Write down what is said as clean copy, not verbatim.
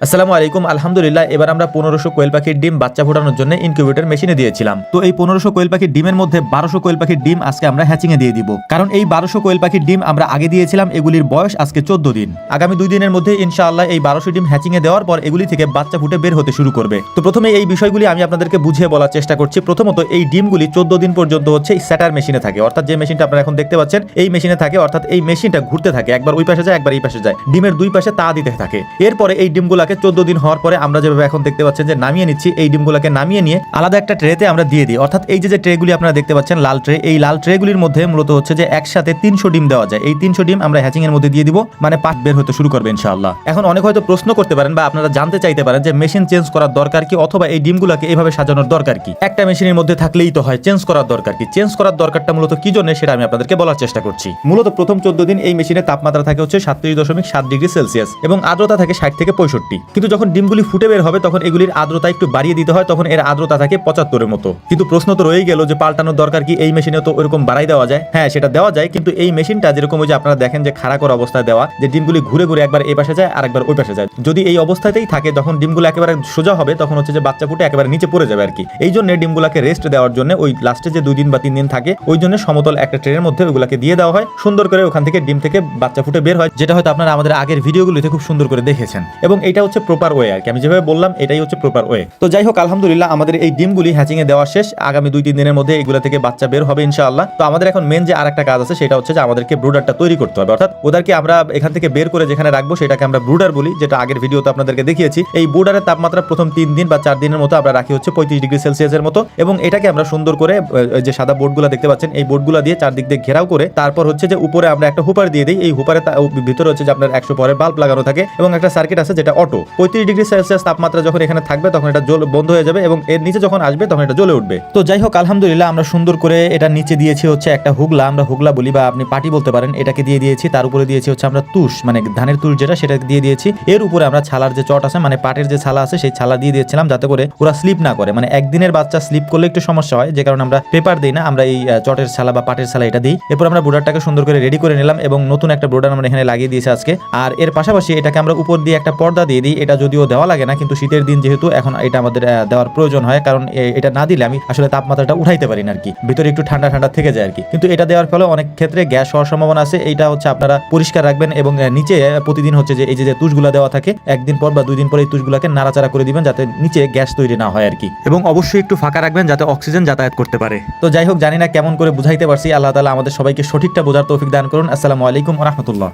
আসসালামু আলাইকুম। আলহামদুলিল্লাহ, এবার আমরা 1500 কোয়েল পাখির ডিম বাচ্চা ফোটানোর জন্য ইনকিউবেটর মেশিনে দিয়েছিলাম। তো এই 1500 কোয়েল পাখির ডিমের মধ্যে 1200 কোয়েল পাখির ডিম আজকে আমরা হ্যাচিংয়ে দিয়ে দিব, কারণ এই 1200 কোয়েল পাখির ডিম আমরা আগে দিয়েছিলাম, এগুলির বয়স আজকে 14 দিন। আগামী 2 দিনের মধ্যে ইনশাআল্লাহ এই 1200 ডিম হ্যাচিংয়ে দেওয়ার পর এগুলি থেকে বাচ্চা ফুটে বের হতে শুরু করবে। তো প্রথমে এই বিষয়গুলি আমি আপনাদেরকে বুঝিয়ে বলার চেষ্টা করছি। প্রথমত, এই ডিমগুলি 14 দিন পর্যন্ত হচ্ছে এই স্যাটার মেশিনে থাকে, অর্থাৎ যে মেশিনটা আপনারা এখন দেখতে পাচ্ছেন এই মেশিনে থাকে, অর্থাৎ এই মেশিনটা ঘুরতে থাকে, একবার ওই পাশে যায় একবার এই পাশে যায়, ডিমের দুই পাশে তা দিতে থাকে। এরপরে এই ডিমগুলোকে 14 দিন হওয়ার পরে আমরা যেভাবে এখন দেখতে পাচ্ছেন যে নামিয়ে নিচ্ছি, এই ডিমগুলোকে নামিয়ে নিয়ে আলাদা একটা ট্রেতে আমরা দিয়ে দিই। অর্থাৎ এই যে ট্রেগুলি আপনারা দেখতে পাচ্ছেন লাল ট্রে, এই লাল ট্রেগুলির মধ্যে মূলত হচ্ছে যে একসাথে 300 ডিম দেওয়া যায়। এই 300 ডিম আমরা হ্যাচিং এর মধ্যে দিয়ে দিব, মানে পাট বের হতে শুরু করবে ইনশাআল্লাহ। এখন অনেক হয়তো প্রশ্ন করতে পারেন বা আপনারা জানতে চাইতে পারেন যে মেশিন চেঞ্জ করার দরকার কি, অথবা এই ডিমগুলোকে এইভাবে সাজানোর দরকার কি। একটা মেশিনের মধ্যে থাকলেই তো হয়, চেঞ্জ করার দরকার কি? চেঞ্জ করার দরকারটা মূলত কি জন্য সেটা আমি আপনাদেরকে বলার চেষ্টা করছি। মূলত প্রথম 14 দিন এই মেশিনের তাপমাত্রা থাকে হচ্ছে 37.7 ডিগ্রি সেলসিয়াস এবং আর্দ্রতা থাকে 60 থেকে 65। কিন্তু যখন ডিমগুলি ফুটে বের হবে তখন এগুলির আর্দ্রতা একটু বাড়িয়ে দিতে হয়, তখন এর আর্দ্রতা থাকে 75-এর মতো। কিন্তু প্রশ্ন তো রয়েই গেল যে পাল্টানোর দরকার কি? এই মেশিনে তো ওরকম বাড়াই দেওয়া যায়। হ্যাঁ, সেটা দেওয়া যায়, কিন্তু এই মেশিনটা যেরকম ওই যে আপনারা দেখেন যে খাড়া করা অবস্থায় দেওয়া, যে ডিমগুলি ঘুরে ঘুরে একবার এই পাশে যায় আর একবার ওই পাশে যায়, যদি এই অবস্থাতেই থাকে যখন ডিমগুলো একেবারে সোজা হবে তখন হচ্ছে যে বাচ্চা ফুটে একেবারে নিচে পড়ে যাবে আর কি। এই জন্য ডিমগুলোকে রেস্ট দেওয়ার জন্য ওই লাস্টে যে 2 দিন বা 3 দিন থাকে ওই জন্য সমতল একটা ট্রেনের মধ্যে ওইগুলোকে দিয়ে দেওয়া হয়, সুন্দর করে ওখান থেকে ডিম থেকে বাচ্চা ফুটে বের হয়, যেটা হয়তো আপনারা আমাদের আগের ভিডিওগুলোতে খুব সুন্দর করে দেখেছেন। এবং এটা হচ্ছে প্রপার ওয়ে আর কি, আমি যেভাবে বললাম এটাই হচ্ছে প্রপার ওয়ে। তো যাই হোক, আলহামদুলিল্লাহ আমাদের এই ডিমগুলি হ্যাচিং এ দেওয়া শেষ। আগামী 2-3 দিনের মধ্যে এগুলো থেকে বাচ্চা বের হবে ইনশাআল্লাহ। তো আমাদের এখন মেন যে আরেকটা কাজ আছে সেটা হচ্ছে যে আমাদেরকে ব্রুডারটা তৈরি করতে হবে, অর্থাৎ ওদেরকে আমরা এখান থেকে বের করে যেখানে রাখবো সেটাকে আমরা ব্রুডার বলি, যেটা আগের ভিডিওতে আপনাদেরকে দেখিয়েছি। এই ব্রুডারের তাপমাত্রা প্রথম 3 দিন বা 4 দিনের মতো আমরা রাখি হচ্ছে 35 ডিগ্রি সেলসিয়াসের মতো, এবং এটাকে আমরা সুন্দর করে যে সাদা বোর্ডগুলো দেখতে পাচ্ছেন এই বোর্ডগুলো দিয়ে চারদিক দিয়ে ঘেরাও করে তারপর হচ্ছে যে উপরে আমরা একটা হুপার দিয়ে দিই। এই হুপারের ভিতরে হচ্ছে যে আপনার 100 পরের বাল্ব লাগানো থাকে এবং একটা সার্কিট আছে যেটা অটো। 35 ডিগ্রি সেলসিয়াস তাপমাত্রা যখন এখানে থাকবে তখন এটা বন্ধ হয়ে যাবে এবং এর নিচে যখন আসবে তখন এটা জ্বলে উঠবে। তো যাই হোক, আলহামদুলিল্লাহ আমরা সুন্দর করে এটা নিচে দিয়েছি হচ্ছে একটা হুগলা, আমরা হুগলা বলি বা আপনি পাটি বলতে পারেন, এটাকে দিয়ে দিয়েছি। তার উপরে দিয়েছি হচ্ছে আমরা তুষ, মানে ধানের তুষ যেটা, সেটা দিয়ে দিয়েছি। এর উপরে আমরা ছালার যে চট আছে, মানে পাটের যে ছালা আছে সেই ছালা দিয়ে দিয়েছিলাম, যাতে করে ওরা স্লিপ না করে। মানে একদিনের বাচ্চা স্লিপ করলে একটু সমস্যা হয়, যে কারণে আমরা পেপার দিই না, আমরা এই চটের ছালা বা পাটের ছালা এটা দিই। এরপর আমরা ব্রোডারটাকে সুন্দর করে রেডি করে নিলাম এবং নতুন একটা ব্রোডার আমরা এখানে লাগিয়ে দিয়েছি আজকে। আর এর পাশাপাশি এটাকে আমরা উপর দিয়ে একটা পর্দা দিয়ে দিই। এটা যদিও দেওয়া লাগে না, কিন্তু শীতের দিন যেহেতু এখন এটা আমাদের দেওয়ার প্রয়োজন হয়, কারণ এটা না দিলে আমি আসলে তাপমাত্রাটা উঠাইতে পারি না আর কি, ভিতরে একটু ঠান্ডা ঠান্ডা থেকে যায় আর কি। কিন্তু এটা দেওয়ার ফলে অনেক ক্ষেত্রে গ্যাস হওয়ার সম্ভাবনা আছে। এইটা হচ্ছে আপনারা পরিষ্কার রাখবেন এবং নিচে প্রতিদিন হচ্ছে যে এই যে তুষগুলা দেওয়া থাকে, একদিন পর বা 2 দিন পর এই তুষগুলাকে নাড়াচাড়া করে দিবেন যাতে নিচে গ্যাস তৈরি না হয় আর কি। এবং অবশ্যই একটু ফাঁকা রাখবেন যাতে অক্সিজেন যাতায়াত করতে পারে। তো যাই হোক, জানি না কেমন করে বুঝাইতে পারছি। আল্লাহ তাআলা আমাদের সবাইকে সঠিকটা বোঝার তৌফিক দান করুন। আসসালামু আলাইকুম ওয়া রাহমাতুল্লাহ।